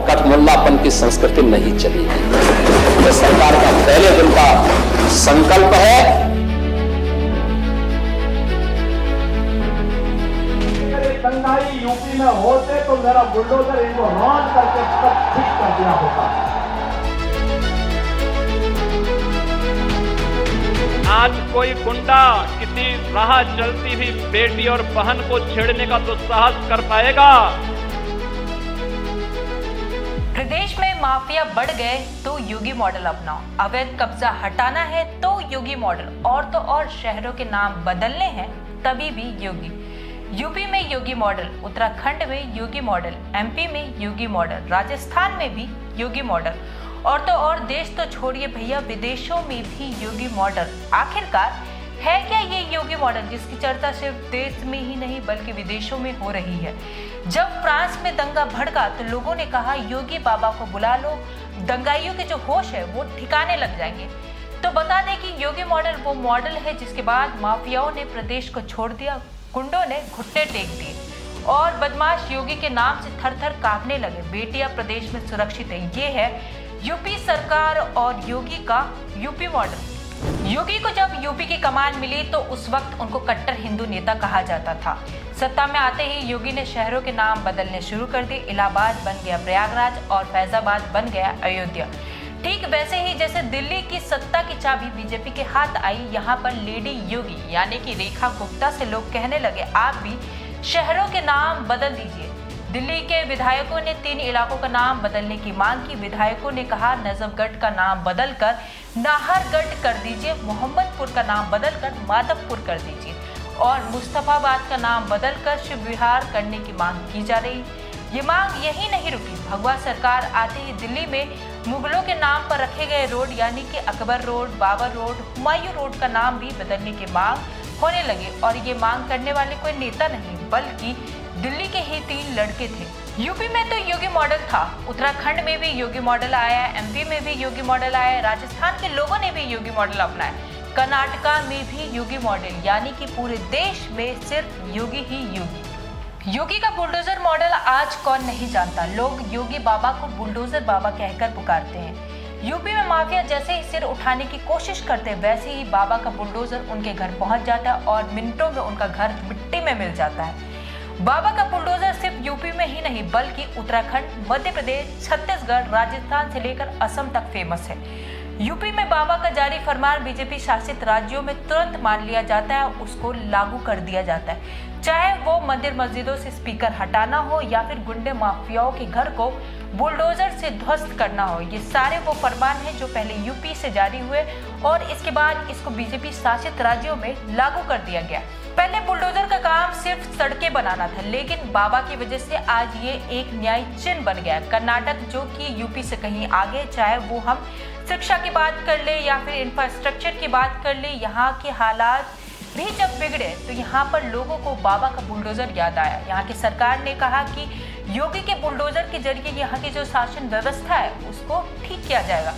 कठमुल्लापन की संस्कृति नहीं चलेगी। ये सरकार का पहले दिन का संकल्प है। दंगाई यूपी में होते तो मेरा बुलडोजर इनको रौंद करके सब ठीक कर दिया होता। आज कोई गुंडा किसी राह चलती हुई बेटी और बहन को छेड़ने का दुस्साहस कर पाएगा? प्रदेश में माफिया बढ़ गए तो योगी मॉडल अपनाओ, अवैध कब्जा हटाना है तो योगी मॉडल, और तो और शहरों के नाम बदलने हैं तभी भी योगी। यूपी में योगी मॉडल, उत्तराखंड में योगी मॉडल, एमपी में योगी मॉडल, राजस्थान में भी योगी मॉडल, और तो और देश तो छोड़िए भैया, विदेशों में भी योगी मॉडल। आखिरकार है क्या ये योगी मॉडल जिसकी चर्चा सिर्फ देश में ही नहीं बल्कि विदेशों में हो रही है? जब फ्रांस में दंगा भड़का तो लोगों ने कहा योगी बाबा को बुला लो, दंगाइयों के जो होश है वो ठिकाने लग जाएंगे। तो बता दें कि योगी मॉडल वो मॉडल है जिसके बाद माफियाओं ने प्रदेश को छोड़ दिया, गुंडों ने घुटने टेक दिए और बदमाश योगी के नाम से थर थर कांपने लगे। बेटियां प्रदेश में सुरक्षित है। ये है यूपी सरकार और योगी का यूपी मॉडल। योगी को जब यूपी की कमान मिली तो उस वक्त उनको कट्टर हिंदू नेता कहा जाता था। सत्ता में आते ही योगी ने शहरों के नाम बदलने शुरू कर दिए। इलाहाबाद बन गया प्रयागराज और फैजाबाद बन गया अयोध्या। ठीक वैसे ही जैसे दिल्ली की सत्ता की चाबी बीजेपी के हाथ आई, यहाँ पर लेडी योगी यानी कि रेखा गुप्ता से लोग कहने लगे आप भी शहरों के नाम बदल दीजिए। दिल्ली के विधायकों ने 3 इलाकों का नाम बदलने की मांग की। विधायकों ने कहा नजफगढ़ का नाम बदलकर नाहरगढ़ कर दीजिए, मोहम्मदपुर का नाम बदलकर माधवपुर कर दीजिए और मुस्तफाबाद का नाम बदलकर शिव विहार करने की मांग की जा रही। ये मांग यही नहीं रुकी। भगवा सरकार आते ही दिल्ली में मुगलों के नाम पर रखे गए रोड यानी कि Akbar road, Babur road, Humayun road का नाम भी बदलने की मांग होने लगी। और ये मांग करने वाले कोई नेता नहीं बल्कि दिल्ली के ही 3 लड़के थे। यूपी में तो योगी मॉडल था, उत्तराखंड में भी योगी मॉडल आया, एमपी में भी योगी मॉडल आया, राजस्थान के लोगों ने भी योगी मॉडल अपनाया, कर्नाटका में भी योगी मॉडल, यानी कि पूरे देश में सिर्फ योगी ही योगी। योगी का बुलडोजर मॉडल आज कौन नहीं जानता। लोग योगी बाबा को बुलडोजर बाबा कहकर पुकारते हैं। यूपी में माफिया जैसे ही सिर उठाने की कोशिश करते हैं वैसे ही बाबा का बुलडोजर उनके घर पहुंच जाता है और मिनटों में उनका घर मिट्टी में मिल जाता है। बाबा का बुलडोजर सिर्फ यूपी में ही नहीं बल्कि उत्तराखंड, मध्य प्रदेश, छत्तीसगढ़, राजस्थान से लेकर असम तक फेमस है। यूपी में बाबा का जारी फरमान बीजेपी शासित राज्यों में तुरंत मान लिया जाता है, उसको लागू कर दिया जाता है। चाहे वो मंदिर मस्जिदों से स्पीकर हटाना हो या फिर गुंडे माफियाओं के घर को बुलडोजर से ध्वस्त करना हो, ये सारे वो फरमान हैं जो पहले यूपी से जारी हुए और इसके बाद इसको बीजेपी शासित राज्यों में लागू कर दिया गया। पहले बुलडोजर का काम सिर्फ सड़कें बनाना था, लेकिन बाबा की वजह से आज ये एक न्याय चिन्ह बन गया। कर्नाटक जो कि यूपी से कहीं आगे, चाहे वो हम शिक्षा की बात कर ले या फिर इंफ्रास्ट्रक्चर की बात कर ले, यहाँ के हालात भी जब बिगड़े तो यहाँ पर लोगों को बाबा का बुलडोजर याद आया। यहाँ की सरकार ने कहा कि योगी के बुलडोजर के जरिए यहाँ की जो शासन व्यवस्था है उसको ठीक किया जाएगा।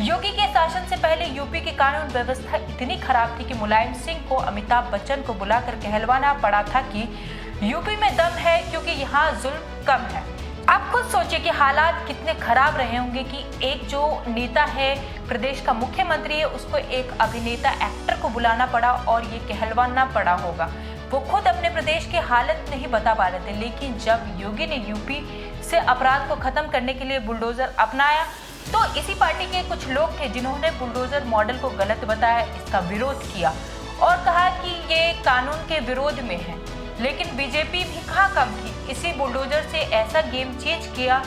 योगी के शासन से पहले यूपी की कानून व्यवस्था इतनी खराब थी कि मुलायम सिंह को अमिताभ बच्चन को बुलाकर कहलवाना पड़ा था कि यूपी में दम है क्योंकि यहाँ जुल्म कम है। आप खुद सोचिए कि हालात कितने खराब रहे होंगे कि एक जो नेता है, प्रदेश का मुख्यमंत्री है, उसको एक अभिनेता एक्टर को बुलाना पड़ा और ये कहलवाना पड़ा होगा। वो खुद अपने प्रदेश की हालत नहीं बता पा रहे थे, लेकिन जब योगी ने यूपी से अपराध को खत्म करने के लिए बुलडोजर अपनाया तो इसी पार्टी के कुछ लोग थे जिन्होंने बुलडोजर मॉडल को गलत बताया, इसका विरोध किया और कहा कि ये कानून के विरोध में है। लेकिन बीजेपी भी कहाँ कम थी, इसी बुलडोजर से ऐसा गेम चेंज किया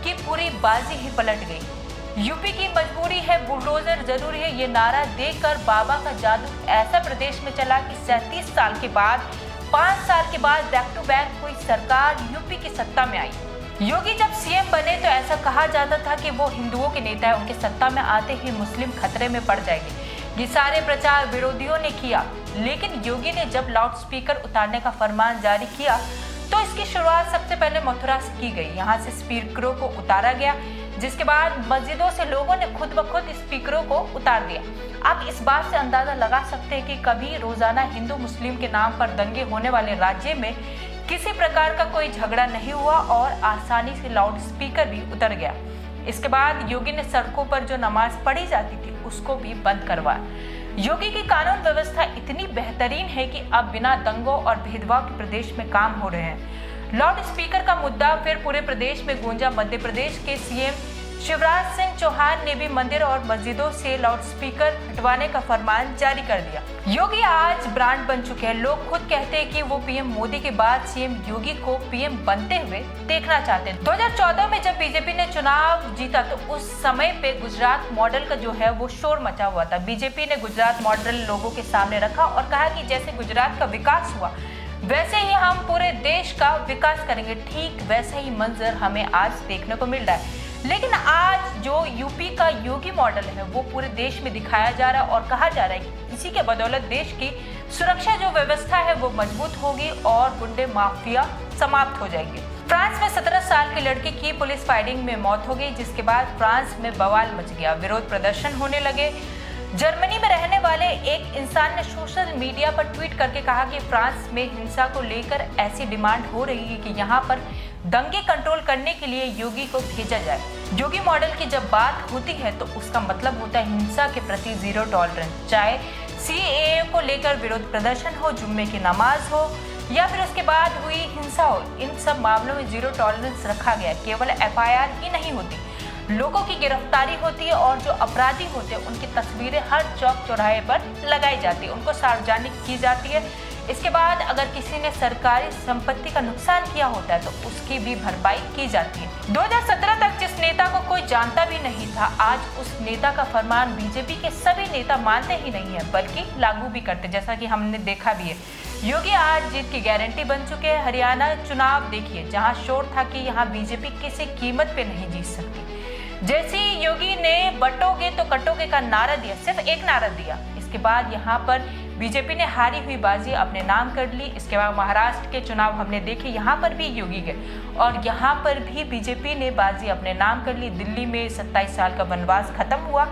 कि पूरी बाजी ही पलट गई। यूपी की मजबूरी है, बुलडोजर जरूरी है, ये नारा देकर बाबा का जादू ऐसा प्रदेश में चला कि 37 साल के बाद 5 साल के बाद बैक टू बैक कोई सरकार यूपी की सत्ता में आई। योगी जब सीएम बने तो ऐसा कहा जाता था कि वो हिंदुओं के नेता है, उनके सत्ता में आते ही मुस्लिम खतरे में पड़ जाएंगे। ये सारे प्रचार विरोधियों ने किया, लेकिन योगी ने जब लाउडस्पीकर उतारने का फरमान जारी किया तो इसकी शुरुआत सबसे पहले मथुरा से की गई। यहाँ से स्पीकरों को उतारा गया। जिसके बाद मस्जिदों से लोगों ने खुद ब खुद स्पीकरों को उतार दिया। आप इस बात से अंदाजा लगा सकते हैं कि कभी रोजाना हिंदू मुस्लिम के नाम पर दंगे होने वाले राज्य में किसी प्रकार का कोई झगड़ा नहीं हुआ और आसानी से लाउड स्पीकर भी उतर गया। इसके बाद योगी ने सड़कों पर जो नमाज पढ़ी जाती थी उसको भी बंद करवाया। योगी की कानून व्यवस्था इतनी बेहतरीन है कि अब बिना दंगों और भेदभाव के प्रदेश में काम हो रहे हैं। लाउड स्पीकर का मुद्दा फिर पूरे प्रदेश में गूंजा। मध्य प्रदेश के सीएम शिवराज सिंह चौहान ने भी मंदिर और मस्जिदों से लाउड स्पीकर हटवाने का फरमान जारी कर दिया। योगी आज ब्रांड बन चुके हैं। लोग खुद कहते हैं कि वो पीएम मोदी के बाद सीएम योगी को पीएम बनते हुए देखना चाहते हैं। 2014 में जब बीजेपी ने चुनाव जीता तो उस समय पे गुजरात मॉडल का जो है वो शोर मचा हुआ था। बीजेपी ने गुजरात मॉडल लोगों के सामने रखा और कहा कि जैसे गुजरात का विकास हुआ वैसे ही हम पूरे देश का विकास करेंगे। ठीक वैसा ही मंजर हमें आज देखने को मिल रहा है। लेकिन आज जो यूपी का योगी मॉडल है वो पूरे देश में दिखाया जा रहा है और कहा जा रहा है कि इसी के बदौलत देश की सुरक्षा जो व्यवस्था है वो मजबूत होगी और गुंडे माफिया समाप्त हो जाएंगे। फ्रांस में 17 साल के लड़के की पुलिस फायरिंग में मौत हो गई, जिसके बाद फ्रांस में बवाल मच गया। विरोध प्रदर्शन होने लगे। जर्मनी में रहने वाले एक इंसान ने सोशल मीडिया पर ट्वीट करके कहा कि फ्रांस में हिंसा को लेकर ऐसी डिमांड हो रही है कि यहाँ पर दंगे कंट्रोल करने के लिए योगी को भेजा जाए। योगी मॉडल की जब बात होती है तो उसका मतलब होता है हिंसा के प्रति जीरो टॉलरेंस। चाहे सीएए को लेकर विरोध प्रदर्शन हो, जुम्मे की नमाज हो या फिर उसके बाद हुई हिंसा हो, इन सब मामलों में जीरो टॉलरेंस रखा गया। केवल एफआईआर ही नहीं होती, लोगों की गिरफ्तारी होती है और जो अपराधी होते हैं उनकी तस्वीरें हर चौक चौराहे पर लगाई जाती है, उनको सार्वजनिक की जाती है। इसके बाद अगर किसी ने सरकारी संपत्ति का नुकसान किया होता है तो उसकी भी भरपाई की जाती है। 2017 तक जिस नेता को कोई जानता भी नहीं था, आज उस नेता का फरमान बीजेपी के सभी नेता मानते ही नहीं है बल्कि लागू भी करते, जैसा कि हमने देखा भी है। योगी आज जीत की गारंटी बन चुके हैं। हरियाणा चुनाव देखिए, जहां शोर था कि यहां बीजेपी किसी कीमत पे नहीं जीत सकती। जैसे योगी ने बटोगे तो कटोगे का नारा दिया, सिर्फ एक नारा दिया, इसके बाद यहाँ पर बीजेपी ने हारी हुई बाजी अपने नाम कर ली। इसके बाद महाराष्ट्र के चुनाव हमने देखे, यहाँ पर भी योगी गए और यहाँ पर भी बीजेपी ने बाजी अपने नाम कर ली। दिल्ली में 27 साल का वनवास खत्म हुआ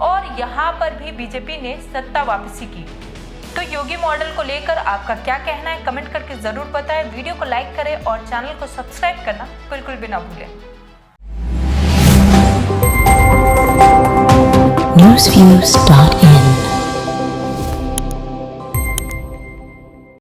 और यहाँ पर भी बीजेपी ने सत्ता वापसी की। तो योगी मॉडल को लेकर आपका क्या कहना है, कमेंट करके जरूर बताएं। वीडियो को लाइक करें और चैनल को सब्सक्राइब करना बिल्कुल भी ना भूलें। newsviews.in